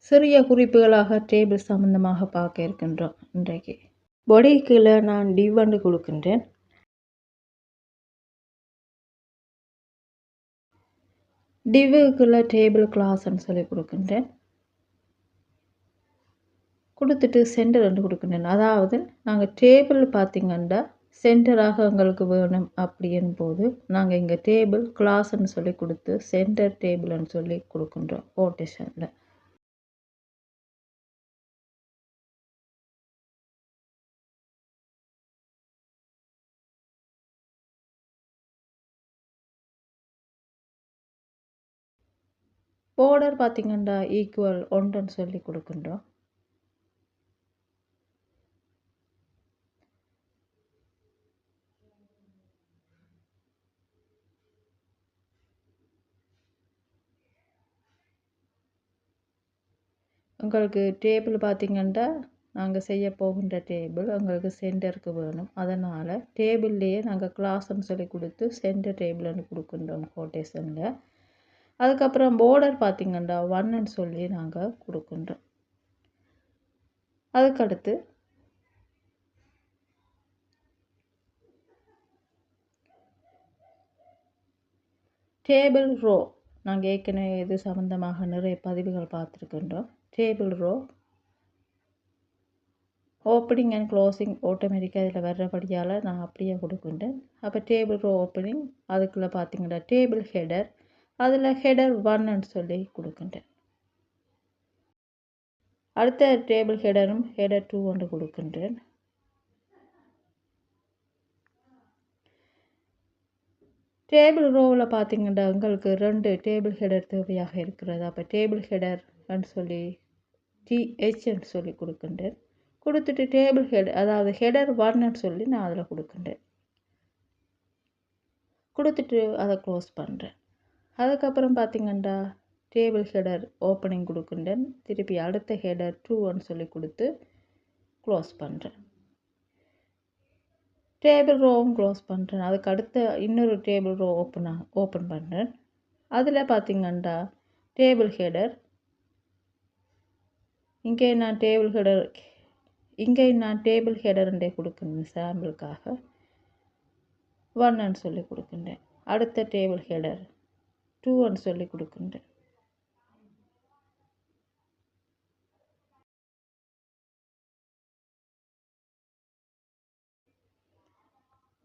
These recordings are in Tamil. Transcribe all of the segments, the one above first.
சிறிய குறிப்புகளாக டேபிள் சம்பந்தமாக பார்க்க இருக்கின்றோம் இன்றைக்கு. பொடிக்குள்ள நான் டிவ் கொடுக்கின்றேன். டிவ்வுக்குள்ள டேபிள் கிளாஸ்ன்னு சொல்லி கொடுக்கின்றேன். கொடுத்துட்டு சென்டர் கொடுக்கின்றேன். அதாவது நாங்கள் டேபிள் பார்த்திங்கன்னா சென்டராக எங்களுக்கு வேணும் அப்படின் போது நாங்கள் இங்கே டேபிள் கிளாஸ்ன்னு சொல்லி கொடுத்து சென்டர் டேபிள்னு சொல்லி கொடுக்கின்றோம் கோட்டேஷனில். border பார்த்திங்கன்னா ஈக்குவல் 1ன்னு சொல்லி கொடுக்கின்றோம். உங்களுக்கு டேபிள் பார்த்திங்கன்னா நாங்கள் செய்ய போகின்ற டேபிள் உங்களுக்கு சென்டருக்கு வேணும். அதனால் டேபிள்லேயே நாங்கள் கிளாஸ்ன்னு சொல்லி கொடுத்து சென்டர் டேபிள்னு கொடுக்கின்றோம் கோட்டேஷனில். அதுக்கப்புறம் border பார்த்திங்கன்னா 1ன்னு சொல்லி நாங்கள் கொடுக்கின்றோம். அதுக்கடுத்து டேபிள் ரோ நாங்கள் ஏற்கனவே இது சம்மந்தமாக நிறைய பதிவுகள் பார்த்துருக்கின்றோம். Table row opening and closing ஆட்டோமேட்டிக்காக இதில் வர்றபடியால் நான் அப்படியே கொடுக்கின்றேன். அப்போ டேபிள் ரோ ஓப்பனிங் அதுக்குள்ளே பார்த்திங்கன்னா டேபிள் ஹெடர் அதில் ஹெடர் 1ன்னு சொல்லி கொடுக்கின்றேன். அடுத்த டேபிள் ஹெடரும் ஹெடர் 2 கொடுக்கின்றேன். டேபிள் ரோவில் பார்த்திங்கன்னா உங்களுக்கு 2 டேபிள் ஹெடர் தேவையாக இருக்கிறது. அப்போ டேபிள் ஹெடர்ன்னு சொல்லி THன்னு சொல்லி கொடுக்கின்றேன். கொடுத்துட்டு டேபிள் ஹெட் அதாவது ஹெடர் 1ன்னு சொல்லி நான் அதில் கொடுக்கின்றேன். கொடுத்துட்டு அதை க்ளோஸ் பண்ணுறேன். அதுக்கப்புறம் பார்த்திங்கன்னா டேபிள் ஹெடர் ஓப்பனிங் கொடுக்கின்றேன். திருப்பி அடுத்த ஹெடர் 2ன்னு சொல்லி கொடுத்து க்ளோஸ் பண்ணுறேன். டேபிள் ரோவும் க்ளோஸ் பண்ணுறேன். அதுக்கு அடுத்த இன்னொரு டேபிள் ரோ ஓப்பன் பண்ணுறேன். அதில் பார்த்திங்கன்னா டேபிள் ஹெடர் இங்கே நான் டேபிள் ஹெடர்ன்றே கொடுக்கணும் சாம்பிளுக்காக 1ன்னு சொல்லி கொடுக்கின்றேன். அடுத்த டேபிள் ஹெடர் 2ன்னு சொல்லி கொடுக்கின்றேன்.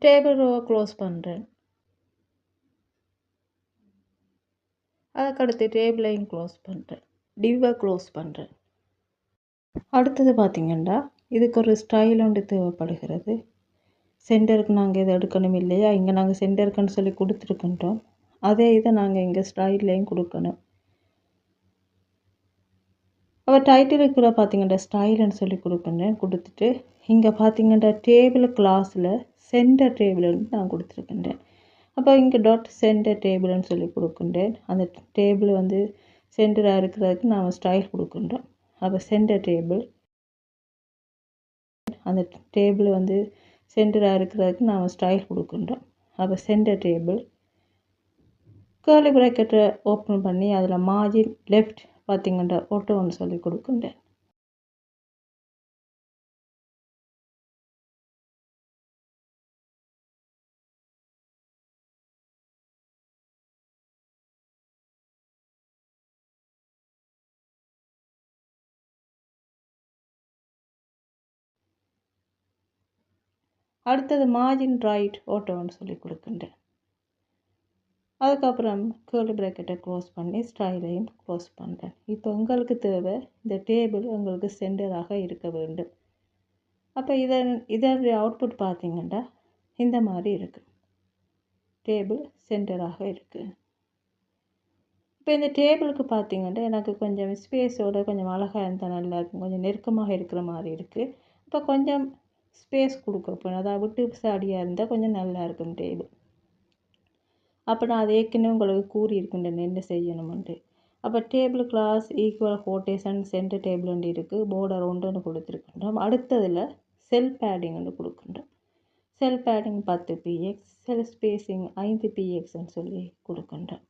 டேபிள் ரோவை க்ளோஸ் பண்ணுறேன். அதுக்கடுத்து டேபிளையும் க்ளோஸ் பண்ணுறேன். டிவ்வை க்ளோஸ் பண்ணுறேன். அடுத்தது பார்த்திங்கன்னா இதுக்கு ஒரு ஸ்டைல் ஒன்று தேவைப்படுகிறது. சென்டருக்கு நாங்கள் இதை எடுக்கணும் இல்லையா, இங்கே நாங்கள் சென்டருக்குன்னு சொல்லி கொடுத்துருக்கின்றோம். அதே இதை நாங்கள் இங்கே ஸ்டைல்லையும் கொடுக்கணும். அப்போ டைட்டிலுக்கு கூட பார்த்திங்கன்னா ஸ்டைல்னு சொல்லி கொடுக்கின்றேன். கொடுத்துட்டு இங்கே பார்த்திங்கன்னா டேபிள் கிளாஸில் சென்டர் டேபிள்னு நான் கொடுத்துருக்கின்றேன். அப்போ இங்கே சென்டர் டேபிள்னு சொல்லி கொடுக்கின்றேன். அந்த டேபிள் சென்டராக இருக்கிறதுக்கு நாம் ஸ்டைல் கொடுக்கின்றோம். அப்போ சென்டர் டேபிள் அந்த டேபிள் சென்டராக இருக்கிறதுக்கு நாம் ஸ்டைல் கொடுக்கின்றோம். அப்போ சென்டர் டேபிள் கேர்லி ப்ராக்கெட்டை ஓப்பன் பண்ணி அதில் மார்ஜின் லெஃப்ட் பார்த்திங்கன்னா ஒன்று சொல்லி கொடுக்கின்றேன். அடுத்தது மார்ஜின் ரைட் ஓட்டோன்னு சொல்லி கொடுக்கின்றேன். அதுக்கப்புறம் கேர்லி ப்ராக்கெட்டை க்ளோஸ் பண்ணி ஸ்டைலையும் க்ளோஸ் பண்ணுறேன். இப்போ உங்களுக்கு தேவை இந்த டேபிள் உங்களுக்கு சென்டராக இருக்க வேண்டும். அப்போ இதனுடைய அவுட்புட் பார்த்திங்கன்னா இந்த மாதிரி இருக்குது. டேபிள் சென்டராக இருக்குது. இப்போ இந்த டேபிளுக்கு பார்த்திங்கன்னா எனக்கு கொஞ்சம் ஸ்பேஸோட கொஞ்சம் அழகாக இருந்தால் நல்லா இருக்கும். கொஞ்சம் நெருக்கமாக இருக்கிற மாதிரி இருக்குது. இப்போ கொஞ்சம் ஸ்பேஸ் கொடுக்க அதாவது விட்டு சாடியாக இருந்தால் கொஞ்சம் நல்லா இருக்கும் டேபிள். அப்போ நான் அது ஏற்கனவே உங்களுக்கு கூறியிருக்கின்றேன் என்ன செய்யணும்ன்ட்டு. அப்போ table class equal quotation center table இருக்குது. border 1ன்னு கொடுத்துருக்கின்றோம். அடுத்ததில் செல் பேடிங்னு கொடுக்கின்றோம். Cell padding 10 px, cell spacing 5 pxன்னு சொல்லி கொடுக்கின்றோம்.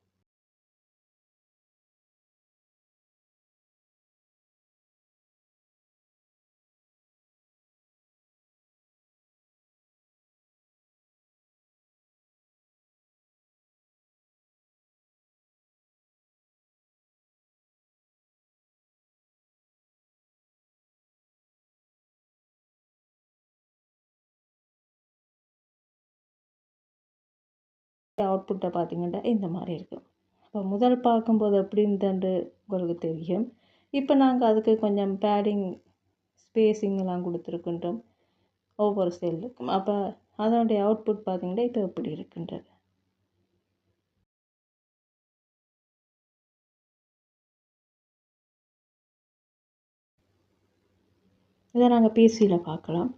அவுட்புட்டை பார்த்தீங்கன்னா இந்த மாதிரி இருக்கும். இப்போ முதல் பார்க்கும்போது எப்படின்ட்டு உங்களுக்கு தெரியும். இப்போ நாங்கள் அதுக்கு கொஞ்சம் பேடிங் ஸ்பேஸிங் எல்லாம் கொடுத்துருக்கின்றோம் ஒவ்வொரு செல்லுக்கும். அப்போ அதனுடைய அவுட்புட் பார்த்தீங்கன்னா இப்போ எப்படி இருக்குன்றது. இதை நாங்கள் பிசியில் பார்க்கலாம்.